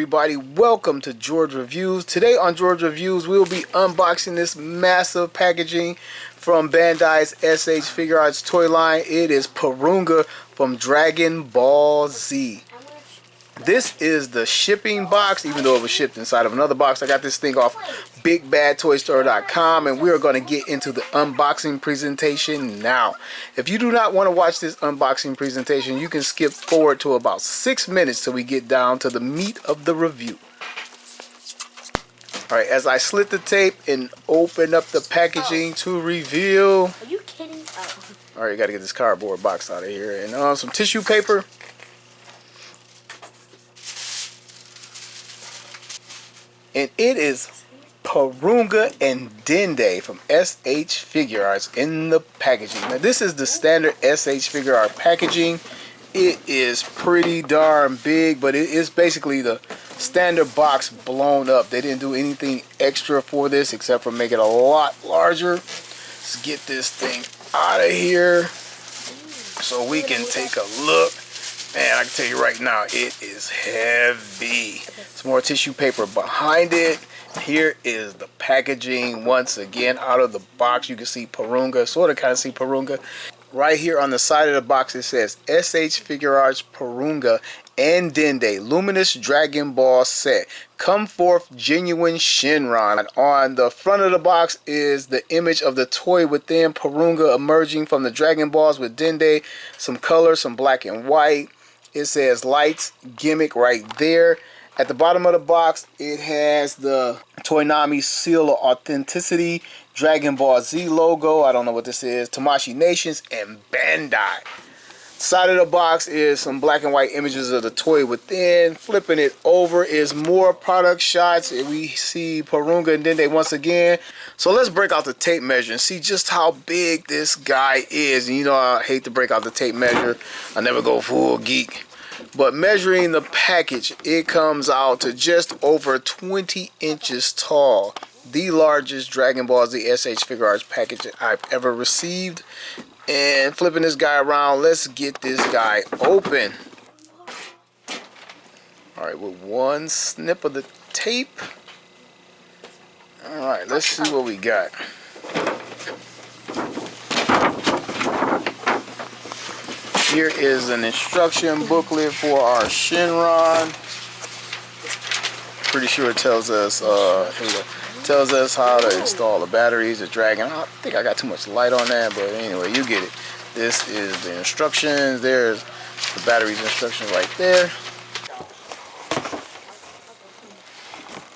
everybody, welcome to George Reviews. Today on George Reviews we'll be unboxing this massive packaging from Bandai's S.H.FIGUARTS toy line. It is Porunga from Dragon Ball Z. This is the shipping box, even though it was shipped inside of another box. I got this thing off BigBadToyStore.com, and we are going to get into the unboxing presentation now. If you do not want to watch this unboxing presentation, you can skip forward to about 6 minutes till we get down to the meat of the review. Alright, as I slit the tape and open up the packaging to reveal... Are you kidding? Oh. Alright, got to get this cardboard box out of here. And some tissue paper. And it is Porunga and Dende from S.H.FIGUARTS in the packaging. Now this is the standard S.H.FIGUARTS packaging. It is pretty darn big, but it is basically the standard box blown up. They didn't do anything extra for this except for make it a lot larger. Let's get this thing out of here so we can take a look. Man, I can tell you right now, it is heavy. Some more tissue paper behind it. Here is the packaging once again out of the box. You can see Porunga, sort of kind of see Porunga. Right here on the side of the box it says S.H.FIGUARTS Porunga and Dende Luminous Dragon Ball Set. Come forth genuine Shenron. On the front of the box is the image of the toy within Porunga emerging from the Dragon Balls with Dende. Some color, some black and white. It says lights gimmick right there. At the bottom of the box, it has the Toonami seal of authenticity, Dragon Ball Z logo. I don't know what this is. Tomish Nations and Bandai. Side of the box is some black and white images of the toy within. Flipping it over is more product shots. And we see Porunga and Dende once again. So let's break out the tape measure and see just how big this guy is. And you know I hate to break out the tape measure. I never go full geek. But measuring the package, it comes out to just over 20 inches tall. The largest Dragon Ball Z S.H.FIGUARTS package I've ever received. And flipping this guy around, let's get this guy open. Alright, with one snip of the tape. Alright, let's see what we got. Here is an instruction booklet for our Shenron. Pretty sure it tells us how to install the batteries, the Dragon. I think I got too much light on that, but anyway, you get it. This is the instructions. There's the batteries instructions right there.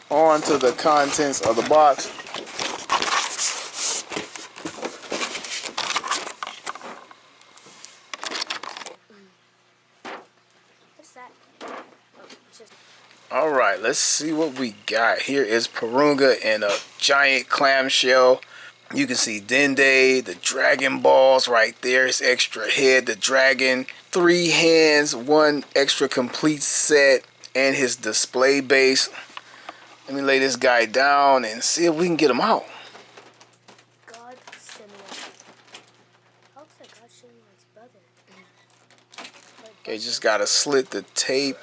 On to the contents of the box. Alright, let's see what we got. Here is Porunga in a giant clamshell. You can see Dende, the Dragon Balls right there. His extra head, the dragon. 3 hands, 1 extra complete set, and his display base. Let me lay this guy down and see if we can get him out. God looks like God Shenron's brother. Okay, just gotta slit the tape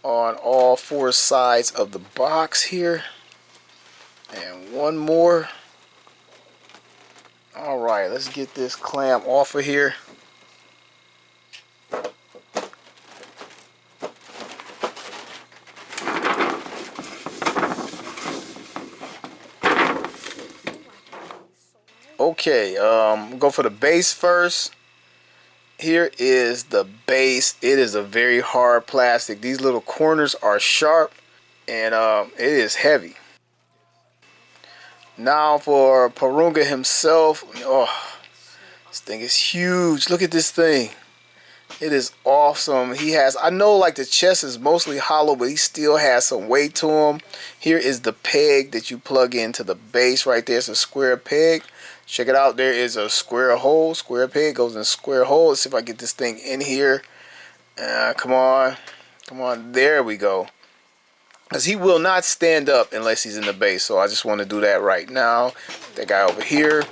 on all 4 sides of the box here, and one more. All right, let's get this clamp off of here. Okay, go for the base first. Here is the base. It is a very hard plastic. These little corners are sharp, and it is heavy. Now for Porunga himself. Oh, this thing is huge. Look at this thing. It is awesome. He has, I know like the chest is mostly hollow, but he still has some weight to him. Here is the peg that you plug into the base right there. It's a square peg. Check it out. There is a square hole. Square peg goes in a square hole. Let's see if I get this thing in here. Come on. Come on. There we go. Because he will not stand up unless he's in the base. So I just want to do that right now. That guy over here.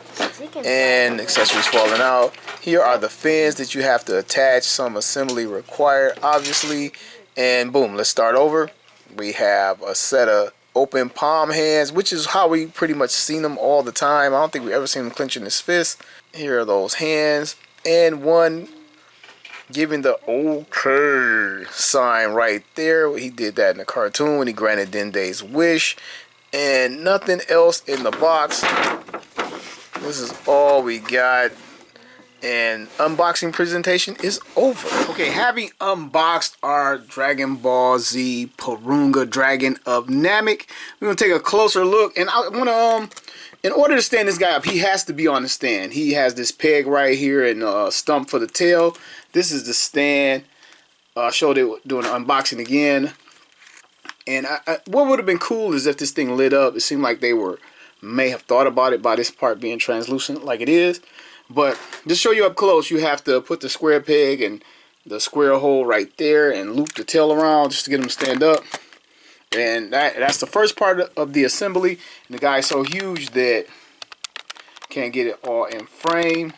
And accessories falling out. Here are the fins that you have to attach. Some assembly required, obviously. And boom, let's start over. We have a set of open palm hands, which is how we pretty much seen them all the time. I don't think we ever seen him clenching his fist. Here are those hands. And one giving the okay sign right there. He did that in the cartoon when he granted Dende's wish. And nothing else in the box. This is all we got. And unboxing presentation is over. Okay, having unboxed our Dragon Ball Z Porunga Dragon of Namek, we're gonna take a closer look. And I wanna in order to stand this guy up, he has to be on the stand. He has this peg right here and a stump for the tail. This is the stand. I showed it doing an unboxing again. And what would have been cool is if this thing lit up. It seemed like they may have thought about it by this part being translucent like it is. But just show you up close, you have to put the square peg and the square hole right there and loop the tail around just to get them to stand up. And that's the first part of the assembly. And the guy's so huge that can't get it all in frame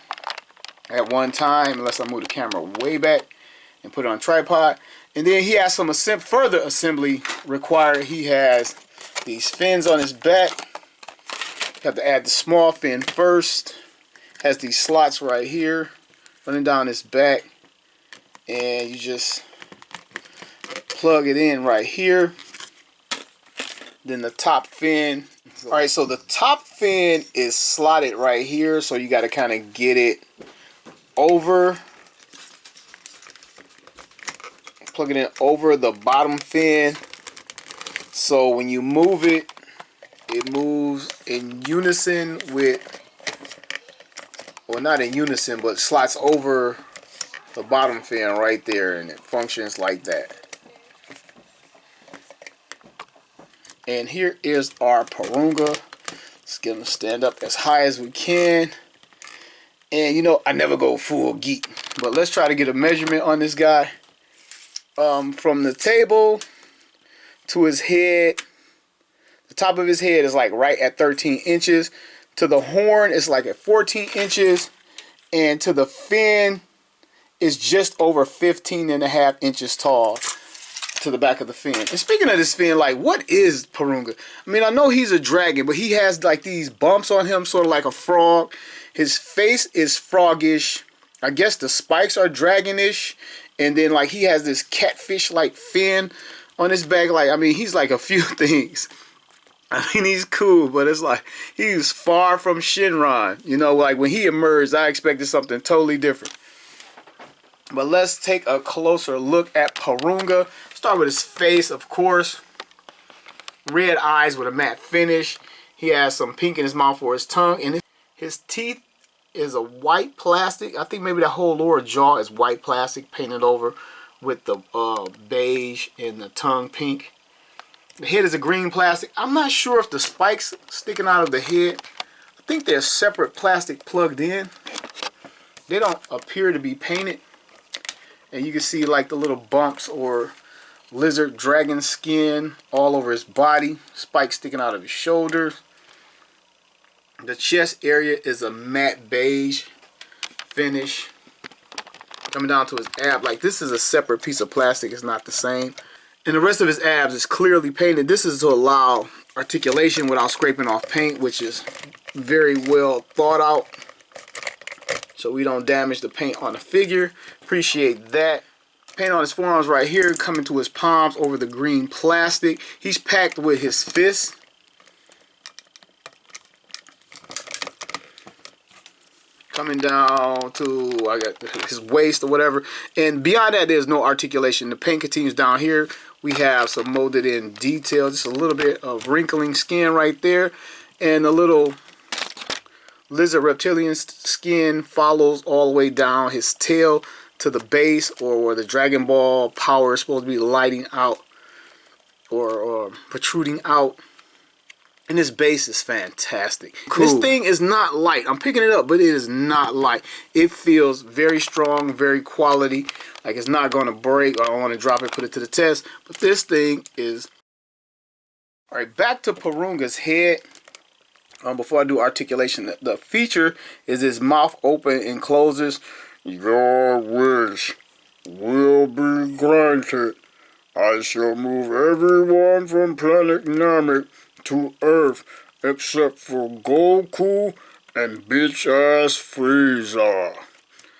at one time unless I move the camera way back and put it on tripod. And then he has some further assembly required. He has these fins on his back. You have to add the small fin first. Has these slots right here running down his back, and you just plug it in right here. Then the top fin. All right, so the top fin is slotted right here, so you got to kind of get it over. Plug it in over the bottom fin, so when you move it, it moves in unison with, well, not in unison, but slots over the bottom fin right there, and it functions like that. And here is our Porunga. Let's get him to stand up as high as we can. And you know, I never go full geek, but let's try to get a measurement on this guy. From the table to his head, the top of his head is like right at 13 inches. To the horn is like at 14 inches. And to the fin is just over 15.5 inches tall to the back of the fin. And speaking of this fin, like, what is Porunga? I mean, I know he's a dragon, but he has like these bumps on him, sort of like a frog. His face is froggish. I guess the spikes are dragonish. And then like he has this catfish-like fin on his back. Like, I mean, he's like a few things. I mean, he's cool, but it's like he's far from Shinron. You know, like when he emerged, I expected something totally different. But let's take a closer look at Porunga. Start with his face, of course. Red eyes with a matte finish. He has some pink in his mouth for his tongue. And his teeth is a white plastic. I think maybe that whole lower jaw is white plastic painted over with the beige and the tongue pink. The head is a green plastic. I'm not sure if the spikes sticking out of the head, I think they're separate plastic plugged in. They don't appear to be painted. And you can see like the little bumps or lizard dragon skin all over his body. Spikes sticking out of his shoulders. The chest area is a matte beige finish. Coming down to his ab. Like, this is a separate piece of plastic. It's not the same. And the rest of his abs is clearly painted. This is to allow articulation without scraping off paint, which is very well thought out, so we don't damage the paint on the figure. Appreciate that. Paint on his forearms right here, coming to his palms over the green plastic. He's packed with his fists. Coming down to, I got his waist or whatever. And beyond that, there's no articulation. The paint continues down here. We have some molded in detail, just a little bit of wrinkling skin right there. And a little lizard reptilian skin follows all the way down his tail to the base, or where the Dragon Ball power is supposed to be lighting out or protruding out. And this base is fantastic. Cool. This thing is not light. I'm picking it up, but it is not light. It feels very strong, very quality. Like it's not going to break, or I don't want to drop it, put it to the test. But this thing is... Alright, back to Porunga's head. Before I do articulation, the feature is his mouth open and closes. Your wish will be granted. I shall move everyone from planet Namek to Earth except for Goku and bitch-ass Frieza.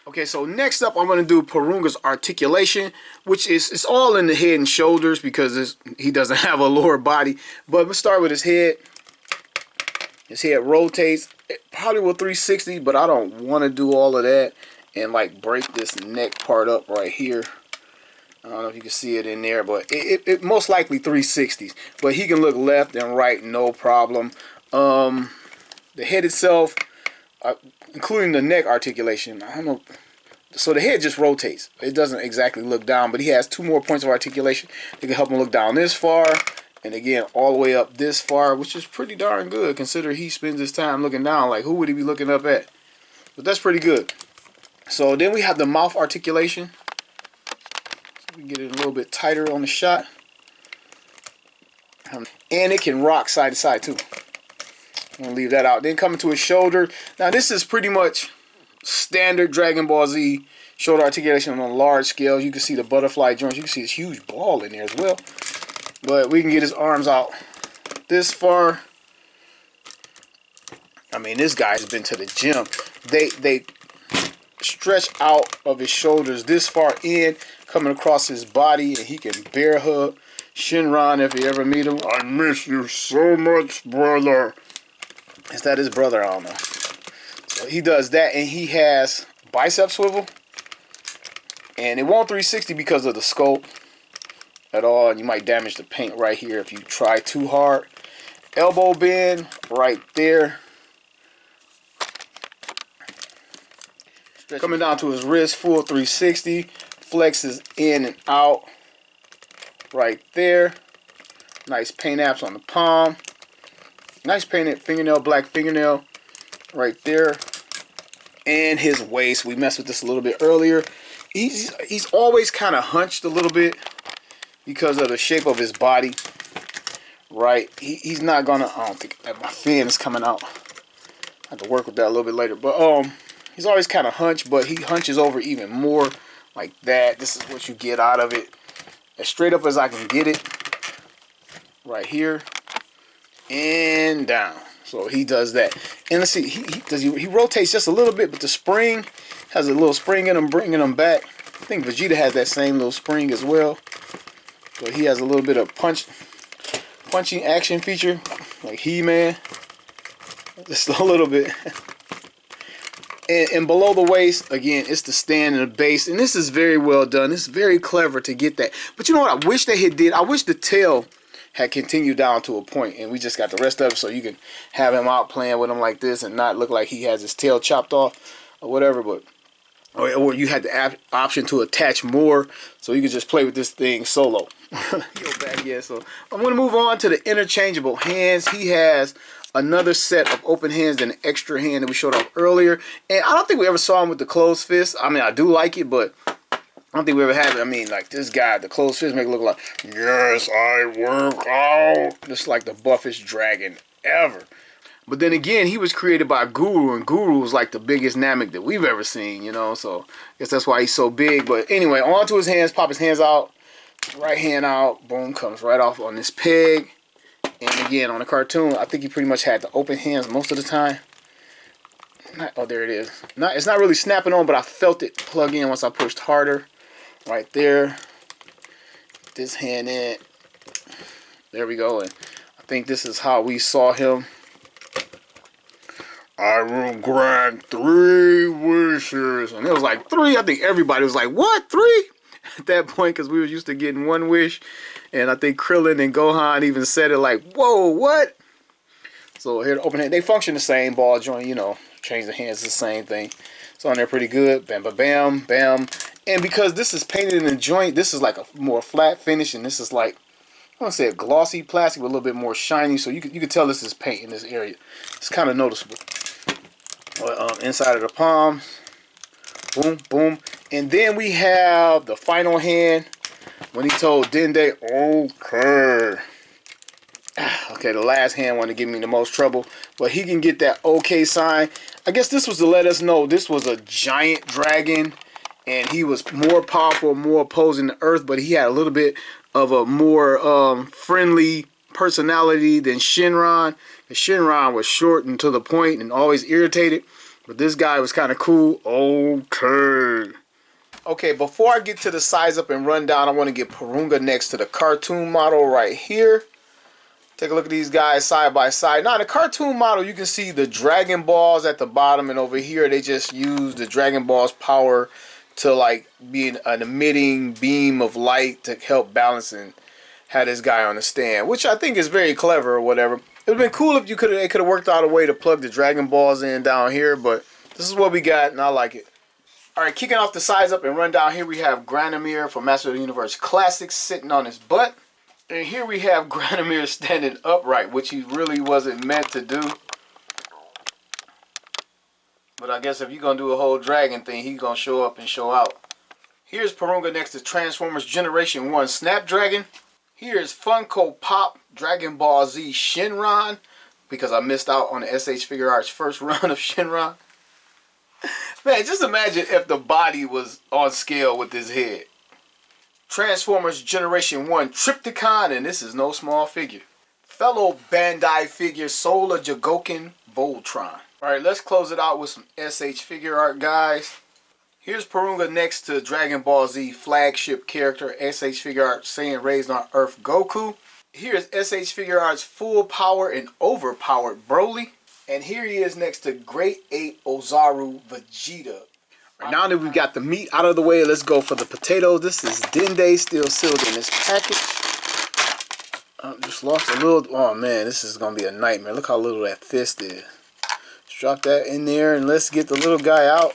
Okay, so next up I'm going to do Porunga's articulation, which is it's all in the head and shoulders because he doesn't have a lower body. But we'll start with his head. His head rotates. It probably will 360, but I don't want to do all of that and like break this neck part up right here. I don't know if you can see it in there, but it most likely 360s. But he can look left and right, no problem. The head itself, including the neck articulation, I don't know. So the head just rotates. It doesn't exactly look down, but he has 2 more points of articulation. They can help him look down this far, and again, all the way up this far, which is pretty darn good, considering he spends his time looking down. Like, who would he be looking up at? But that's pretty good. So then we have the mouth articulation. So we get it a little bit tighter on the shot. And it can rock side to side, too. I'm going to leave that out. Then coming to his shoulder. Now, this is pretty much standard Dragon Ball Z shoulder articulation on a large scale. You can see the butterfly joints. You can see this huge ball in there as well. But we can get his arms out this far. I mean, this guy's been to the gym. They stretch out of his shoulders this far in, coming across his body, and he can bear hug Shinron if you ever meet him. I miss you so much, brother. Is that his brother? I don't know. So he does that, and he has bicep swivel. And it won't 360 because of the sculpt at all, and you might damage the paint right here if you try too hard. Elbow bend right there. Coming down to his wrist, full 360. Flexes in and out right there. Nice paint apps on the palm. Nice painted fingernail, black fingernail right there. And his waist, we messed with this a little bit earlier. He's always kind of hunched a little bit because of the shape of his body. Right, he's not gonna. I don't think my fin is coming out. I have to work with that a little bit later. But he's always kind of hunched, but he hunches over even more like that. This is what you get out of it. As straight up as I can get it. Right here. And down. So he does that. And let's see, he rotates just a little bit, but the spring has a little spring in him, bringing him back. I think Vegeta has that same little spring as well. So he has a little bit of punching action feature, like He-Man. Just a little bit. And below the waist, again, it's the stand and the base. And this is very well done. It's very clever to get that. But you know what I wish they had did? I wish the tail had continued down to a point, and we just got the rest of it so you can have him out playing with him like this and not look like he has his tail chopped off or whatever. But or you had the option to attach more so you could just play with this thing solo. So I'm going to move on to the interchangeable hands. He has another set of open hands and an extra hand that we showed off earlier. And I don't think we ever saw him with the closed fist. I mean, I do like it, but I don't think we ever had it. I mean, like this guy, the closed fist make it look like, yes, I work out. Just like the buffest dragon ever. But then again, he was created by Guru, and Guru was like the biggest Namek that we've ever seen, you know. So I guess that's why he's so big. But anyway, onto his hands, pop his hands out. Right hand out, boom, comes right off on this peg. And again, on the cartoon, I think he pretty much had the open hands most of the time. Oh, there it is. It's not really snapping on, but I felt it plug in once I pushed harder. Right there. This hand in. There we go. And I think this is how we saw him. I will grant 3 wishes. And it was like 3. I think everybody was like, what? 3? At that point, because we were used to getting 1 wish. And I think Krillin and Gohan even said it like, whoa, what? So here to open hand. They function the same, ball joint, you know. Change the hands, the same thing. It's on there pretty good. Bam, bam, bam, bam. And because this is painted in the joint, this is like a more flat finish. And this is like, I want to say a glossy plastic with a little bit more shiny. So you can tell this is paint in this area. It's kind of noticeable. Inside of the palm. Boom, boom. And then we have the final hand when he told Dende, okay. Okay, the last hand wanted to give me the most trouble. But he can get that okay sign. I guess this was to let us know this was a giant dragon. And he was more powerful, more opposing the earth. But he had a little bit of a more friendly personality than Shinron. Shinron was short and to the point and always irritated, but this guy was kind of cool. Okay. Okay, before I get to the size up and rundown, I want to get Porunga next to the cartoon model right here. Take a look at these guys side by side. Now, in the cartoon model, you can see the Dragon Balls at the bottom, and over here, they just use the Dragon Ball's power to like be an emitting beam of light to help balance and have this guy on the stand, which I think is very clever or whatever. It would have been cool if they could have worked out a way to plug the Dragon Balls in down here, but this is what we got, and I like it. All right, kicking off the size up and run down here, we have Granomir from Master of the Universe Classics sitting on his butt. And here we have Granomir standing upright, which he really wasn't meant to do. But I guess if you're going to do a whole dragon thing, he's going to show up and show out. Here's Porunga next to Transformers Generation 1 Snapdragon. Here's Funko Pop Dragon Ball Z Shinron, because I missed out on the S.H.FIGUARTS first run of Shinron. Man, just imagine if the body was on scale with his head. Transformers Generation 1 Triptychon, and this is no small figure. Fellow Bandai figure Solar Jagoken Voltron. Alright, let's close it out with some S.H. Figure Art, guys. Here's Porunga next to Dragon Ball Z flagship character S.H. Figure Art Saiyan Raised on Earth Goku. Here's S.H. Figure Art's full power and overpowered Broly. And here he is next to Great Ape Ozaru Vegeta. Right, now that we've got the meat out of the way, let's go for the potatoes. This is Dende, still sealed in this package. Just lost a little. Oh man, this is going to be a nightmare. Look how little that fist is. Let's drop that in there and let's get the little guy out.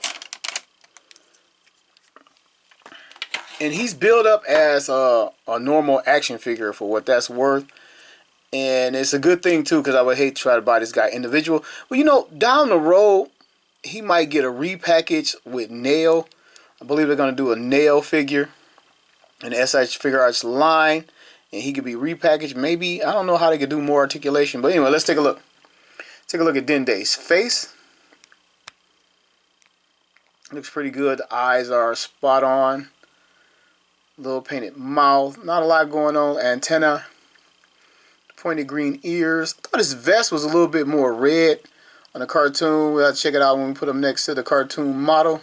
And he's built up as a normal action figure for what that's worth. And it's a good thing too, because I would hate to try to buy this guy individual. Well, you know, down the road, he might get a repackage with Nail. I believe they're going to do a Nail figure in the S.H. Figure Arts line. And he could be repackaged. Maybe, I don't know how they could do more articulation. But anyway, let's take a look. Take a look at Dende's face. Looks pretty good. The eyes are spot on. Little painted mouth. Not a lot going on. Antenna. Pointed green ears. I thought his vest was a little bit more red on the cartoon. We'll have to check it out when we put him next to the cartoon model.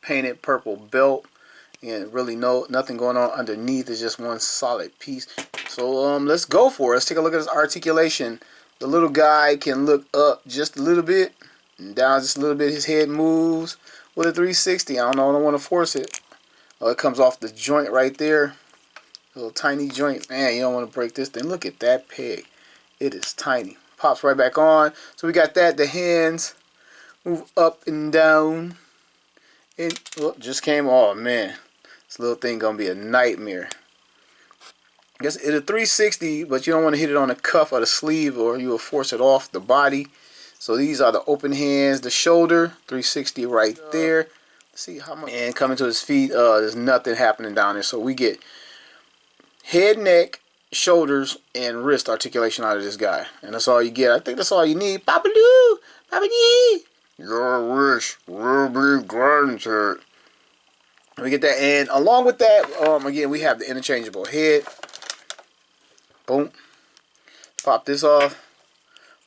Painted purple belt. And really nothing going on underneath. It's just one solid piece. So let's go for it. Let's take a look at his articulation. The little guy can look up just a little bit and down just a little bit. His head moves with a 360. I don't know. I don't want to force it. Oh, it comes off the joint right there. Little tiny joint. Man, you don't want to break this thing. Look at that peg. It is tiny. Pops right back on. So we got that. The hands move up and down. And just came. Oh man, this little thing gonna be a nightmare. I guess it's a 360, but you don't want to hit it on the cuff or the sleeve, or you will force it off the body. So these are the open hands, the shoulder, 360 right there. Let's see how much. And coming to his feet, there's nothing happening down there. So we get head, neck, shoulders, and wrist articulation out of this guy. And that's all you get. I think that's all you need. Papa-doo! Papa-dee! Your wish will be granted. We get that. And along with that, again, we have the interchangeable head. Boom. Pop this off.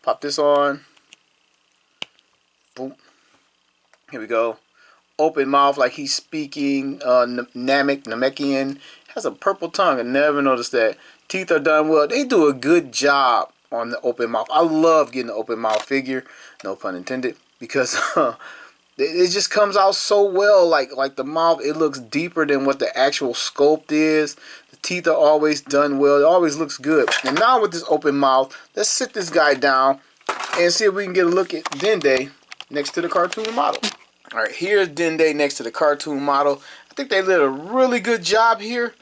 Pop this on. Boom. Here we go. Open mouth like he's speaking Namekian. Has a purple tongue. I never noticed that. Teeth are done well. They do a good job on the open mouth. I love getting the open mouth figure. No pun intended. Because it just comes out so well. Like the mouth, it looks deeper than what the actual sculpt is. The teeth are always done well. It always looks good. And now with this open mouth, let's sit this guy down and see if we can get a look at Dende next to the cartoon model. Alright, here's Dende next to the cartoon model. I think they did a really good job here.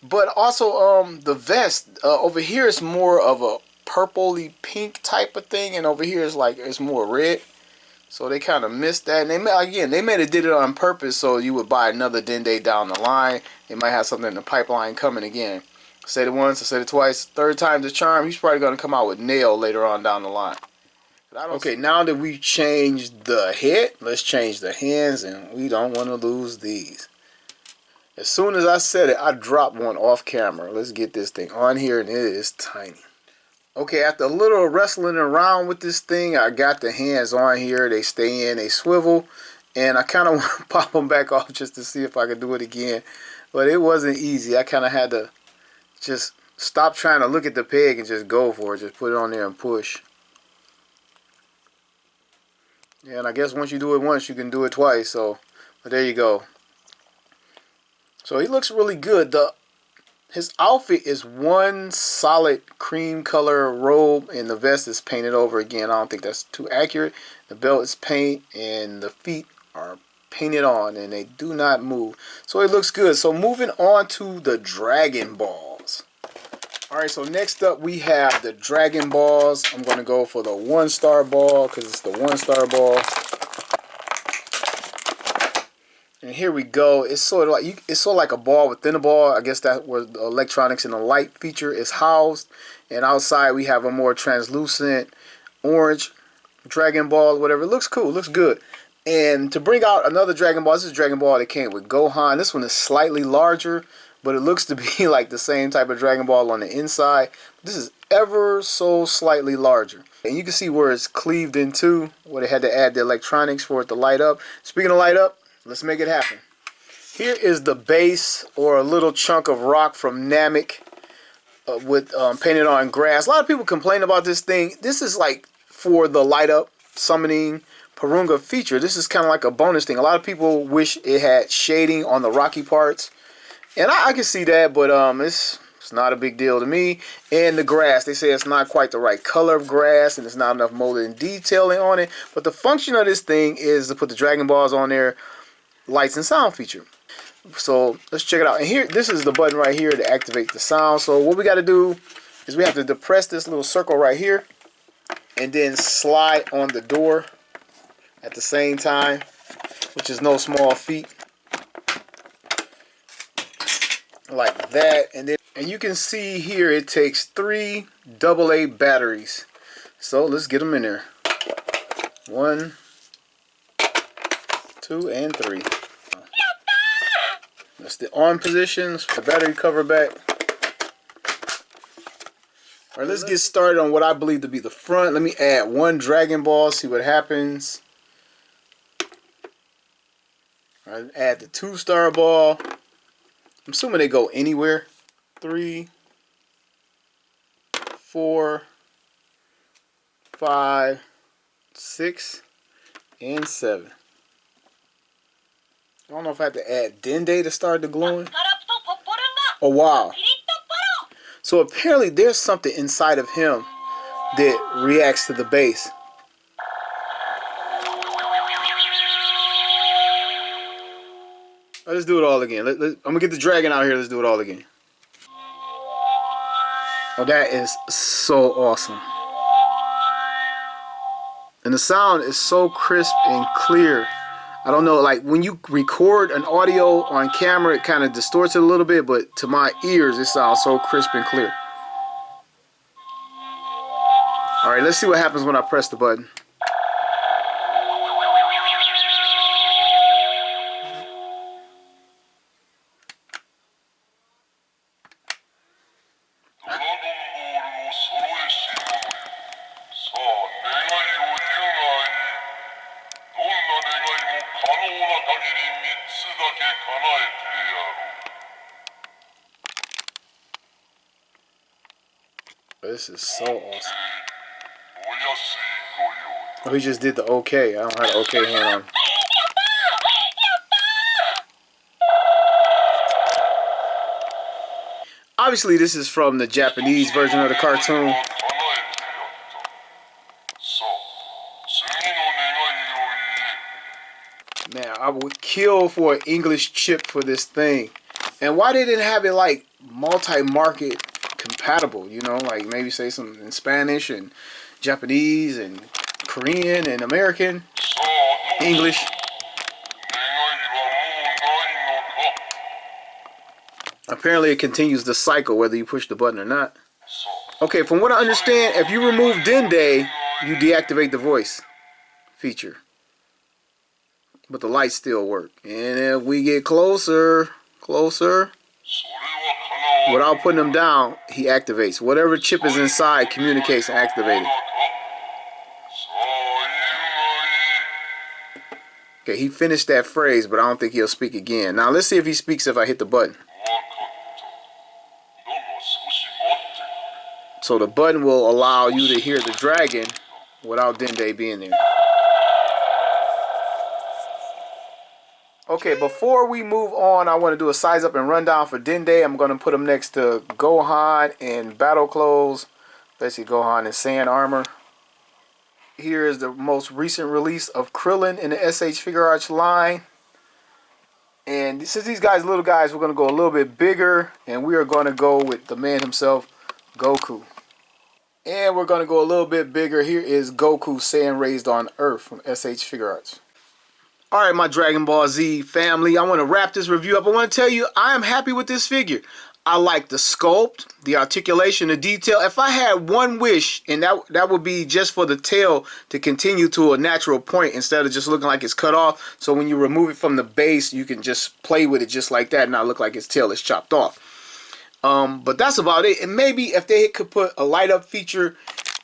But also the vest over here is more of a purpley pink type of thing, and over here is like it's more red. So they kind of missed that. And they may have did it on purpose so you would buy another Dende down the line. They might have something in the pipeline coming again. I said it once, I said it twice. Third time's the charm. He's probably going to come out with Nail later on down the line. Okay, now that we've changed the head, let's change the hands, and we don't want to lose these. As soon as I said it, I dropped one off camera. Let's get this thing on here, and it is tiny. Okay, after a little wrestling around with this thing, I got the hands on here. They stay in, they swivel, and I kind of want to pop them back off just to see if I could do it again. But it wasn't easy. I kind of had to just stop trying to look at the peg and just go for it. Just put it on there and push. Yeah, and I guess once you do it once, you can do it twice. So, but there you go. So he looks really good. His outfit is one solid cream color robe, and the vest is painted over again. I don't think that's too accurate. The belt is paint, and the feet are painted on, and they do not move. So it looks good. So moving on to the Dragon Balls. Alright, so next up we have the Dragon Balls. I'm going to go for the 1-star ball because it's the 1-star ball. And here we go. It's sort of like a ball within a ball. I guess that's where the electronics and the light feature is housed. And outside we have a more translucent orange Dragon Ball, whatever. It looks cool. It looks good. And to bring out another Dragon Ball, this is Dragon Ball that came with Gohan. This one is slightly larger, but it looks to be like the same type of Dragon Ball on the inside. This is ever so slightly larger. And you can see where it's cleaved into, where they had to add the electronics for it to light up. Speaking of light up, let's make it happen. Here is the base, or a little chunk of rock from Namek with painted on grass. A lot of people complain about this thing. This is like for the light up summoning Porunga feature. This is kind of like a bonus thing. A lot of people wish it had shading on the rocky parts. And I can see that, but it's not a big deal to me. And the grass, they say it's not quite the right color of grass, and there's not enough molding and detailing on it. But the function of this thing is to put the Dragon Balls on there, lights and sound feature. So let's check it out. And here, this is the button right here to activate the sound. So what we got to do is we have to depress this little circle right here, and then slide on the door at the same time, which is no small feat. Like that, and you can see here it takes 3 AA batteries. So let's get them in there. 1, 2, and 3. That's the on position. Let's put the battery cover back. All right, let's get started on what I believe to be the front. Let me add 1 Dragon Ball, see what happens. All right, add the 2-star ball. I'm assuming they go anywhere. 3, 4, 5, 6, and 7. I don't know if I have to add Dende to start the glowing. Oh, wow. So apparently there's something inside of him that reacts to the bass. Let's do it all again. I'm going to get the dragon out here. Let's do it all again. Oh, that is so awesome. And the sound is so crisp and clear. I don't know, like when you record an audio on camera, it kind of distorts it a little bit, but to my ears, it sounds so crisp and clear. All right, let's see what happens when I press the button. This is so awesome. Oh, he just did the OK. I don't have the OK hand on. Obviously, this is from the Japanese version of the cartoon. Man, I would kill for an English chip for this thing. And why they didn't have it like multi-market compatible, you know, like maybe say something in Spanish and Japanese and Korean and American, English. Apparently it continues the cycle whether you push the button or not. Okay, from what I understand, if you remove Dende, you deactivate the voice feature. But the lights still work. And if we get closer Closer. Without putting him down, he activates. Whatever chip is inside communicates and activates. Okay, he finished that phrase, but I don't think he'll speak again. Now let's see if he speaks if I hit the button. So the button will allow you to hear the dragon without Dende being there. Okay, before we move on, I want to do a size up and rundown for Dende. I'm going to put him next to Gohan in battle clothes. Basically Gohan in sand armor. Here is the most recent release of Krillin in the S.H. Figuarts line. And since these guys are little guys, we're going to go a little bit bigger. And we are going to go with the man himself, Goku. And we're going to go a little bit bigger. Here is Goku Saiyan Raised on Earth from S.H. Figuarts. Alright, my Dragon Ball Z family, I want to wrap this review up. I want to tell you, I am happy with this figure. I like the sculpt, the articulation, the detail. If I had one wish, and that would be just for the tail to continue to a natural point instead of just looking like it's cut off. So when you remove it from the base, you can just play with it just like that and not look like its tail is chopped off. But that's about it. And maybe if they could put a light up feature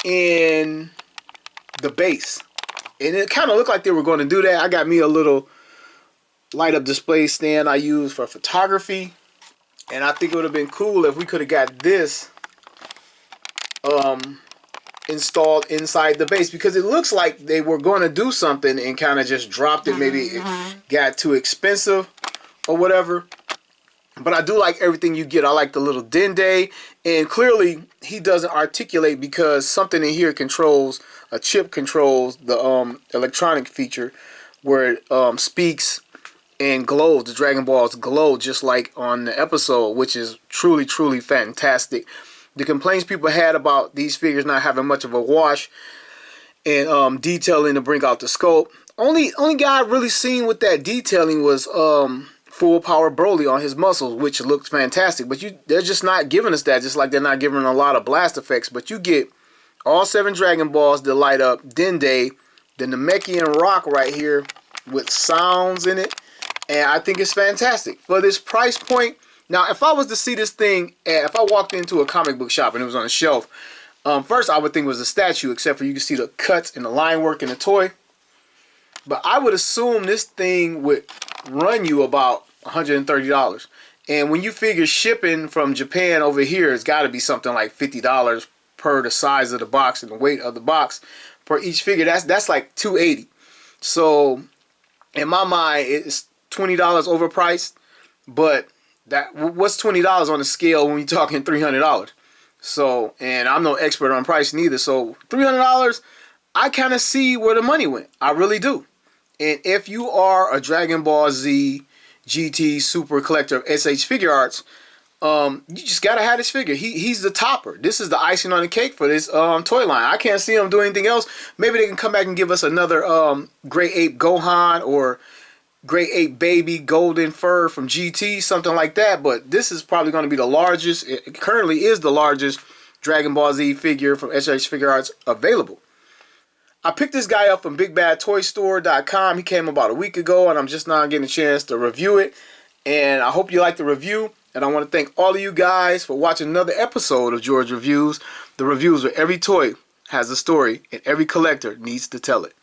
in the base. And it kind of looked like they were going to do that. I got me a little light up display stand I use for photography. And I think it would have been cool if we could have got this installed inside the base. Because it looks like they were going to do something and kind of just dropped it. Maybe it got too expensive or whatever. But I do like everything you get. I like the little Dende. And clearly he doesn't articulate because something in here controls, a chip controls the electronic feature where it speaks and glows. The Dragon Balls glow just like on the episode, which is truly, truly fantastic. The complaints people had about these figures not having much of a wash and detailing to bring out the scope. Only guy I really seen with that detailing was Full Power Broly on his muscles, which looked fantastic. But they're just not giving us that, just like they're not giving a lot of blast effects. But you get all 7 Dragon Balls that light up, Dende, the Namekian rock right here with sounds in it. And I think it's fantastic. For this price point, now if I was to see this thing, if I walked into a comic book shop and it was on a shelf, first I would think it was a statue, except for you can see the cuts and the line work in the toy. But I would assume this thing would run you about $130. And when you figure shipping from Japan over here, it's got to be something like $50 per the size of the box and the weight of the box per each figure. That's like $280. So in my mind, it's $20 overpriced. But what's $20 on the scale when you're talking $300? So, and I'm no expert on pricing either. So $300, I kind of see where the money went. I really do. And if you are a Dragon Ball Z GT super collector of S.H. Figuarts, you just gotta have this figure. He's the topper. This is the icing on the cake for this toy line. I can't see him doing anything else. Maybe they can come back and give us another Great Ape Gohan or Great Ape Baby Golden Fur from GT, something like that. But this is probably going to be the largest. It currently is the largest Dragon Ball Z figure from S.H. Figuarts available. I picked this guy up from BigBadToyStore.com. He came about a week ago, and I'm just now getting a chance to review it. And I hope you like the review. And I want to thank all of you guys for watching another episode of George Reviews. The reviews where every toy has a story, and every collector needs to tell it.